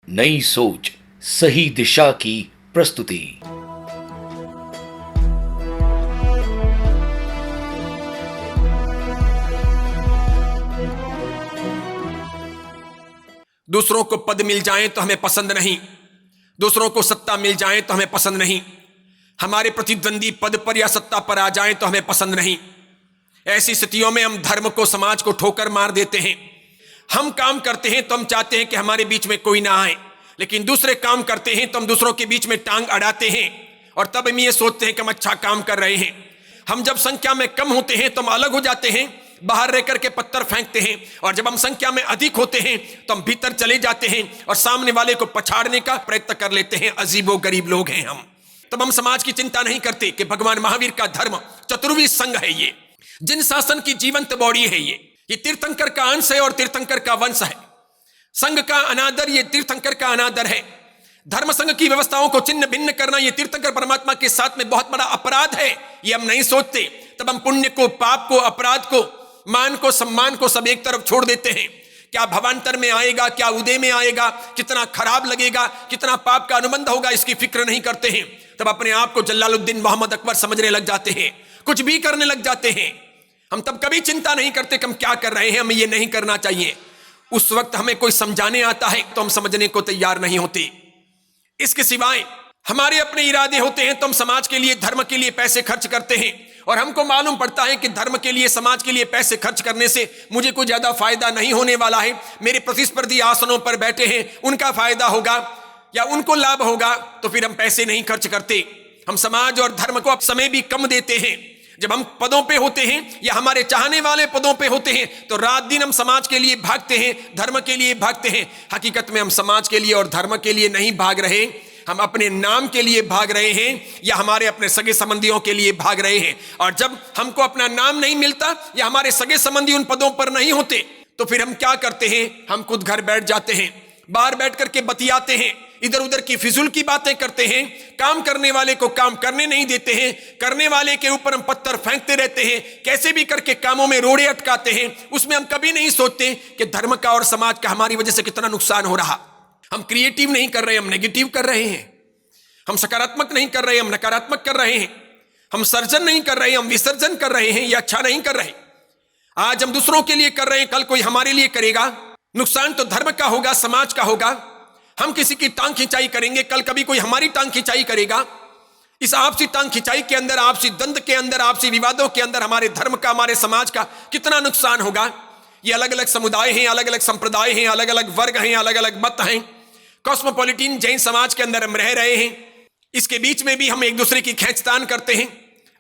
नई सोच, सही दिशा की प्रस्तुति। दूसरों को पद मिल जाए तो हमें पसंद नहीं, दूसरों को सत्ता मिल जाए तो हमें पसंद नहीं, हमारे प्रतिद्वंदी पद पर या सत्ता पर आ जाए तो हमें पसंद नहीं। ऐसी स्थितियों में हम धर्म को, समाज को ठोकर मार देते हैं। हम काम करते हैं तो हम चाहते हैं कि हमारे बीच में कोई ना आए, लेकिन दूसरे काम करते हैं तो हम दूसरों के बीच में टांग अड़ाते हैं और तब हम ये सोचते हैं कि हम अच्छा काम कर रहे हैं। हम जब संख्या में कम होते हैं तो हम अलग हो जाते हैं, बाहर रह करके पत्थर फेंकते हैं, और जब हम संख्या में अधिक होते हैं तो हम भीतर चले जाते हैं और सामने वाले को पछाड़ने का प्रयत्न कर लेते हैं। अजीबो गरीब लोग हैं हम। तब हम समाज की चिंता नहीं करते कि भगवान महावीर का धर्म चतुर्विध संघ है, ये जिन शासन की जीवंत बॉडी है, ये तीर्थंकर का अंश है और तीर्थंकर का वंश है। संघ का अनादर ये तीर्थंकर का अनादर है। धर्म संघ की व्यवस्थाओं को छिन्न भिन्न करना ये तीर्थंकर परमात्मा के साथ में बहुत बड़ा अपराध है। ये हम नहीं सोचते, तब हम पुण्य को, पाप को, अपराध को, मान को, सम्मान को सब एक तरफ छोड़ देते हैं। क्या भवांतर में आएगा, क्या उदय में आएगा, कितना खराब लगेगा, कितना पाप का अनुबंध होगा, इसकी फिक्र नहीं करते हैं। तब अपने आप को जलालुद्दीन मोहम्मद अकबर समझने लग जाते हैं, कुछ भी करने लग जाते हैं। हम तब कभी चिंता नहीं करते कि हम क्या कर रहे हैं, हमें ये नहीं करना चाहिए। उस वक्त हमें कोई समझाने आता है तो हम समझने को तैयार नहीं होते। इसके सिवाय हमारे अपने इरादे होते हैं तो हम समाज के लिए, धर्म के लिए पैसे खर्च करते हैं, और हमको मालूम पड़ता है कि धर्म के लिए, समाज के लिए पैसे खर्च करने से मुझे कोई ज्यादा फायदा नहीं होने वाला है। मेरे प्रतिस्पर्धी आसनों पर बैठे हैं, उनका फायदा होगा या उनको लाभ होगा, तो फिर हम पैसे नहीं खर्च करते। हम समाज और धर्म को अब समय भी कम देते हैं। जब हम पदों पे होते हैं या हमारे चाहने वाले पदों पे होते हैं तो रात दिन हम समाज के लिए भागते हैं, धर्म के लिए भागते हैं। हकीकत में हम समाज के लिए और धर्म के लिए नहीं भाग रहे, हम अपने नाम के लिए भाग रहे हैं या हमारे अपने सगे संबंधियों के लिए भाग रहे हैं। और जब हमको अपना नाम नहीं मिलता या हमारे सगे संबंधी उन पदों पर नहीं होते तो फिर हम क्या करते हैं, हम खुद घर बैठ जाते हैं, बाहर बैठ करके बतियाते हैं, इधर उधर की फिजूल की बातें करते हैं, काम करने वाले को काम करने नहीं देते हैं, करने वाले के ऊपर हम पत्थर फेंकते रहते हैं, कैसे भी करके कामों में रोड़े अटकाते हैं। उसमें हम कभी नहीं सोचते कि धर्म का और समाज का हमारी वजह से कितना नुकसान हो रहा। हम क्रिएटिव नहीं कर रहे, हम नेगेटिव कर रहे हैं। हम सकारात्मक नहीं कर रहे, हम नकारात्मक कर रहे हैं। हम सर्जन नहीं कर रहे, हम विसर्जन कर रहे हैं, या अच्छा नहीं कर रहे। आज हम दूसरों के लिए कर रहे हैं, कल कोई हमारे लिए करेगा। नुकसान तो धर्म का होगा, समाज का होगा। हम किसी की टांग खिंचाई करेंगे, कल कभी कोई हमारी टांग खिंचाई करेगा। इस आपसी टांग खिंचाई के अंदर, आपसी द्वंद के अंदर, आपसी विवादों के अंदर हमारे धर्म का, हमारे समाज का कितना नुकसान होगा। ये अलग अलग समुदाय हैं, अलग अलग संप्रदाय हैं, अलग अलग वर्ग हैं, अलग अलग मत हैं। कॉस्मोपॉलिटन जैन समाज के अंदर हम रह रहे हैं। इसके बीच में भी हम एक दूसरे की खींचतान करते हैं,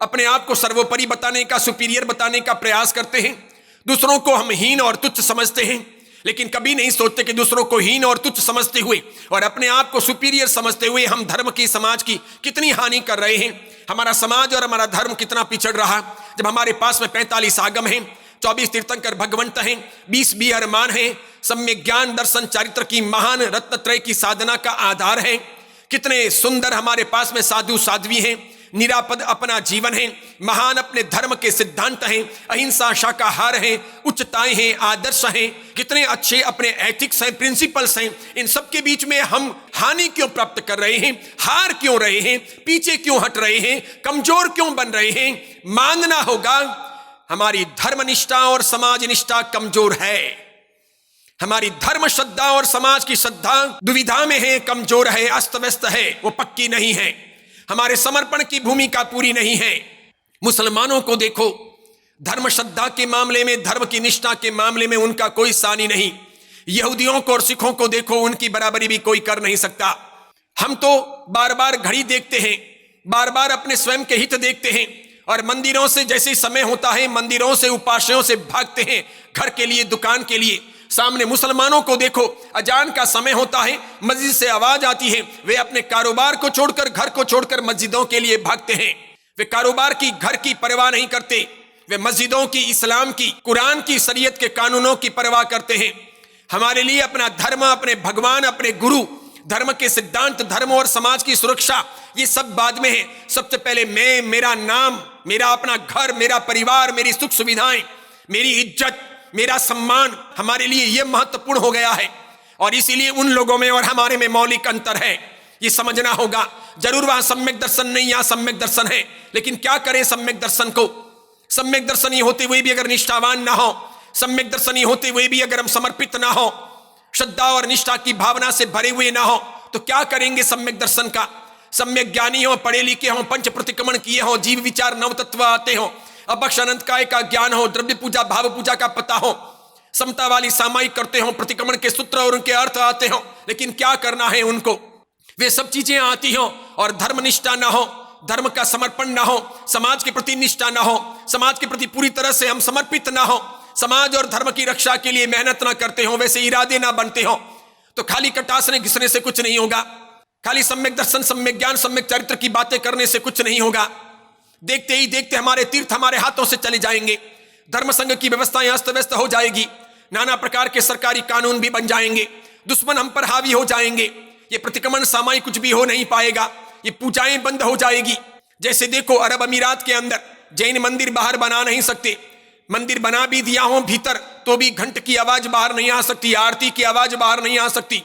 अपने आप को सर्वोपरि बताने का, सुपीरियर बताने का प्रयास करते हैं। दूसरों को हम हीन और तुच्छ समझते हैं, लेकिन कभी नहीं सोचते कि दूसरों को हीन और तुच्छ समझते हुए और अपने आप को सुपीरियर समझते हुए हम धर्म की, समाज की कितनी हानि कर रहे हैं। हमारा समाज और हमारा धर्म कितना पिछड़ रहा। जब हमारे पास में 45 आगम हैं, 24 तीर्थंकर भगवंत हैं, 20 विहरमान हैं, सम्यक ज्ञान, दर्शन, चारित्र की महान रत्नत्रय की साधना का आधार है। कितने सुंदर हमारे पास में साधु साध्वी हैं, निरापद अपना जीवन है, महान अपने धर्म के सिद्धांत हैं, अहिंसा, शाकाहार हैं, उच्चताएं हैं, आदर्श हैं, कितने अच्छे अपने एथिक्स हैं, प्रिंसिपल्स हैं। इन सब के बीच में हम हानि क्यों प्राप्त कर रहे हैं, हार क्यों रहे हैं, पीछे क्यों हट रहे हैं, कमजोर क्यों बन रहे हैं। मानना होगा हमारी धर्मनिष्ठा और समाज निष्ठा कमजोर है। हमारी धर्म श्रद्धा और समाज की श्रद्धा दुविधा में है, कमजोर है, अस्त व्यस्त है, वो पक्की नहीं है। हमारे समर्पण की भूमिका पूरी नहीं है। मुसलमानों को देखो, धर्म श्रद्धा के मामले में, धर्म की निष्ठा के मामले में उनका कोई सानी नहीं। यहूदियों को और सिखों को देखो, उनकी बराबरी भी कोई कर नहीं सकता। हम तो बार बार घड़ी देखते हैं, बार बार अपने स्वयं के हित देखते हैं, और मंदिरों से जैसे समय होता है, मंदिरों से, उपास्यों से भागते हैं घर के लिए, दुकान के लिए। सामने मुसलमानों को देखो, अजान का समय होता है, मस्जिद से आवाज आती है, वे अपने कारोबार को छोड़कर, घर को छोड़कर मस्जिदों के लिए भागते हैं। वे कारोबार की, घर की परवाह नहीं करते, वे मस्जिदों की, इस्लाम की, कुरान की, शरीयत के कानूनों की परवाह करते हैं। हमारे लिए अपना धर्म, अपने भगवान, अपने गुरु, धर्म के सिद्धांत, धर्म और समाज की सुरक्षा, ये सब बाद में है। सबसे पहले मैं, मेरा नाम, मेरा अपना घर, मेरा परिवार, मेरी सुख सुविधाएं, मेरी इज्जत, मेरा सम्मान, हमारे लिए यह महत्वपूर्ण हो गया है। और इसीलिए उन लोगों में और हमारे में मौलिक अंतर है, ये समझना होगा। जरूर वहां सम्यक दर्शन नहीं, यहां सम्यक दर्शन है, लेकिन क्या करें सम्यक दर्शन को? सम्यक दर्शन ही होते हुए भी अगर निष्ठावान ना हो, सम्यक दर्शन ही होते हुए भी अगर हम समर्पित ना हो, श्रद्धा और निष्ठा की भावना से भरे हुए ना हो, तो क्या करेंगे सम्यक दर्शन का? सम्यक ज्ञानी हो, पढ़े लिखे हो, पंच प्रतिक्रमण किए हो, जीव विचार नव तत्व आते हो, अबक्ष अनंत काय का ज्ञान हो, द्रव्य पूजा भाव पूजा का पता हो, समता वाली सामायिक करते हो, प्रतिक्रमण के सूत्र और उनके अर्थ आते हो, लेकिन क्या करना है उनको? वे सब चीजें आती हो और धर्मनिष्ठा ना हो, धर्म का समर्पण ना हो, समाज के प्रति निष्ठा ना हो, समाज के प्रति पूरी तरह से हम समर्पित ना हो, समाज और धर्म की रक्षा के लिए मेहनत ना करते हो, वैसे इरादे ना बनते हो, तो खाली कटासने घिसने से कुछ नहीं होगा। खाली सम्यक दर्शन, सम्यक ज्ञान, सम्यक चरित्र की बातें करने से कुछ नहीं होगा। देखते ही देखते हमारे तीर्थ हमारे हाथों से चले जाएंगे, धर्म संघ की व्यवस्थाएं अस्त व्यस्त हो जाएगी, नाना प्रकार के सरकारी कानून भी बन जाएंगे, दुश्मन हम पर हावी हो जाएंगे, ये प्रतिक्रमण सामायिक कुछ भी हो नहीं पाएगा, ये पूजाएं बंद हो जाएगी। जैसे देखो अरब अमीरात के अंदर जैन मंदिर बाहर बना नहीं सकते, मंदिर बना भी दिया हो भीतर तो भी घंट की आवाज बाहर नहीं आ सकती, आरती की आवाज बाहर नहीं आ सकती,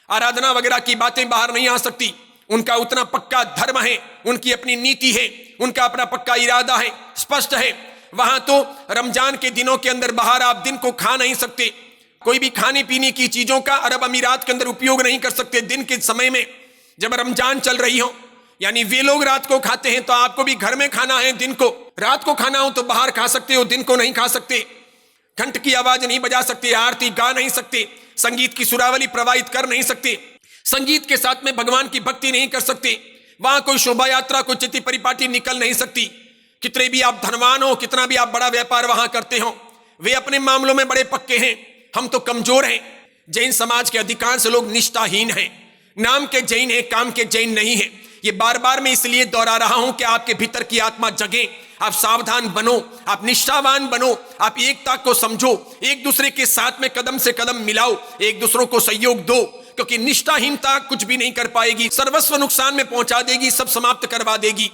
आराधना वगैरह की बातें बाहर नहीं आ सकती। उनका उतना पक्का धर्म है, उनकी अपनी नीति है, उनका अपना पक्का इरादा है, स्पष्ट है। वहां तो रमजान के दिनों के अंदर बाहर आप दिन को खा नहीं सकते, कोई भी खाने पीने की चीजों का अरब अमीरात के अंदर उपयोग नहीं कर सकते दिन के समय में जब रमजान चल रही हो। यानी वे लोग रात को खाते हैं, तो आपको भी घर में खाना है दिन को, रात को खाना हो तो बाहर खा सकते हो, दिन को नहीं खा सकते, घंट की आवाज नहीं बजा सकते, आरती गा नहीं सकते, संगीत की सुरावली प्रवाहित कर नहीं सकते, संगीत के साथ में भगवान की भक्ति नहीं कर सकते, वहां कोई शोभा यात्रा, कोई चिति परिपाटी निकल नहीं सकती। कितने भी आप धनवान हो, कितना भी आप बड़ा व्यापार वहां करते हो, वे अपने मामलों में बड़े पक्के हैं, हम तो कमजोर हैं। जैन समाज के अधिकांश लोग निष्ठाहीन हैं, नाम के जैन है, काम के जैन नहीं है। ये बार बार मैं इसलिए दोहरा रहा हूं कि आपके भीतर की आत्मा जगे, आप सावधान बनो, आप निष्ठावान बनो, आप एकता को समझो, एक दूसरे के साथ में कदम से कदम मिलाओ, एक दूसरों को सहयोग दो, क्योंकि निष्ठाहीनता कुछ भी नहीं कर पाएगी, सर्वस्व नुकसान में पहुंचा देगी, सब समाप्त करवा देगी।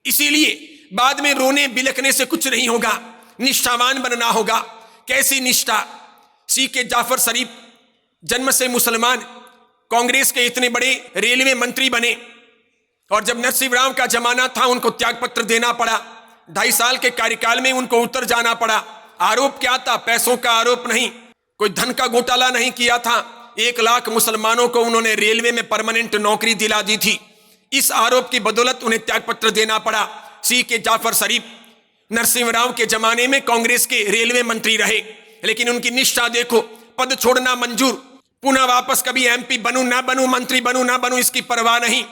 इसीलिए बाद में रोने बिलखने से कुछ नहीं होगा, निष्ठावान बनना होगा। कैसी निष्ठा? सीके जाफर शरीफ जन्म से मुसलमान, कांग्रेस के इतने बड़े रेलवे मंत्री बने, और जब नरसिंह राव का जमाना था उनको त्यागपत्र देना पड़ा, 2.5 साल के कार्यकाल में उनको उत्तर जाना पड़ा। आरोप क्या था? पैसों का आरोप नहीं, कोई धन का घोटाला नहीं किया था, 1 लाख मुसलमानों को उन्होंने रेलवे में परमानेंट नौकरी दिला दी थी। इस आरोप की बदौलत उन्हें त्यागपत्र देना पड़ा। सीके जाफर शरीफ नरसिंह राव के जमाने में कांग्रेस के रेलवे मंत्री रहे, लेकिन उनकी निष्ठा देखो, पद छोड़ना मंजूर, पुनः वापस कभी एमपी बनूं ना बनूं, मंत्री बनूं ना बनूं, इसकी परवाह नहीं,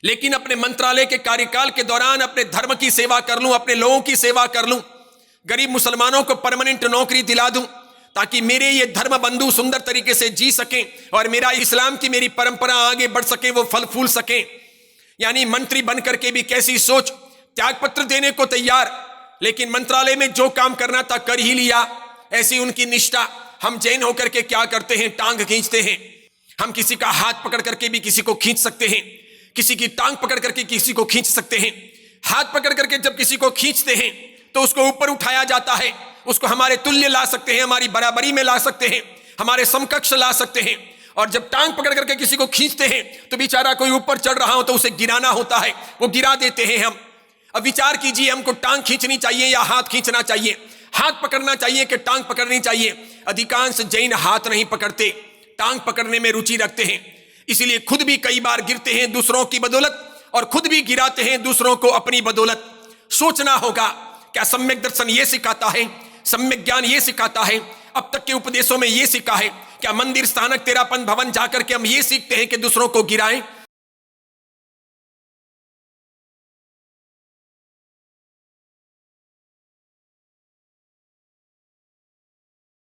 लेकिन अपने मंत्रालय के कार्यकाल के दौरान अपने धर्म की सेवा कर लूं, अपने लोगों की सेवा कर लूं, गरीब मुसलमानों को परमानेंट नौकरी दिला दूं, ताकि मेरे ये धर्म बंधु सुंदर तरीके से जी सकें और मेरा इस्लाम की मेरी परंपरा आगे बढ़ सके, वो फल फूल सके। यानी मंत्री बन करके भी कैसी सोच, त्यागपत्र देने को तैयार, लेकिन मंत्रालय में जो काम करना था कर ही लिया, ऐसी उनकी निष्ठा। हम जैन होकर के क्या करते हैं? टांग खींचते हैं। हम किसी का हाथ पकड़ करके भी किसी को खींच सकते हैं, किसी की टांग पकड़ करके किसी को खींच सकते हैं। हाथ पकड़ करके जब किसी को खींचते हैं तो उसको ऊपर उठाया जाता है, उसको हमारे तुल्य ला सकते हैं, हमारी बराबरी में ला सकते हैं, हमारे समकक्ष ला सकते हैं। और जब टांग पकड़ करके किसी को खींचते हैं तो बेचारा कोई ऊपर चढ़ रहा हो तो उसे गिराना होता है, वो गिरा देते हैं हम। अब विचार कीजिए, हमको टांग खींचनी चाहिए या हाथ खींचना चाहिए? हाथ पकड़ना चाहिए कि टांग पकड़नी चाहिए? अधिकांश जैन हाथ नहीं पकड़ते, टांग पकड़ने में रुचि रखते हैं, इसीलिए खुद भी कई बार गिरते हैं दूसरों की बदौलत, और खुद भी गिराते हैं दूसरों को अपनी बदौलत। सोचना होगा, क्या सम्यक दर्शन ये सिखाता है? सम्यक ज्ञान ये सिखाता है? अब तक के उपदेशों में ये सिखा है? क्या मंदिर स्थानक तेरापन भवन जाकर के हम ये सीखते हैं कि दूसरों को गिराएं?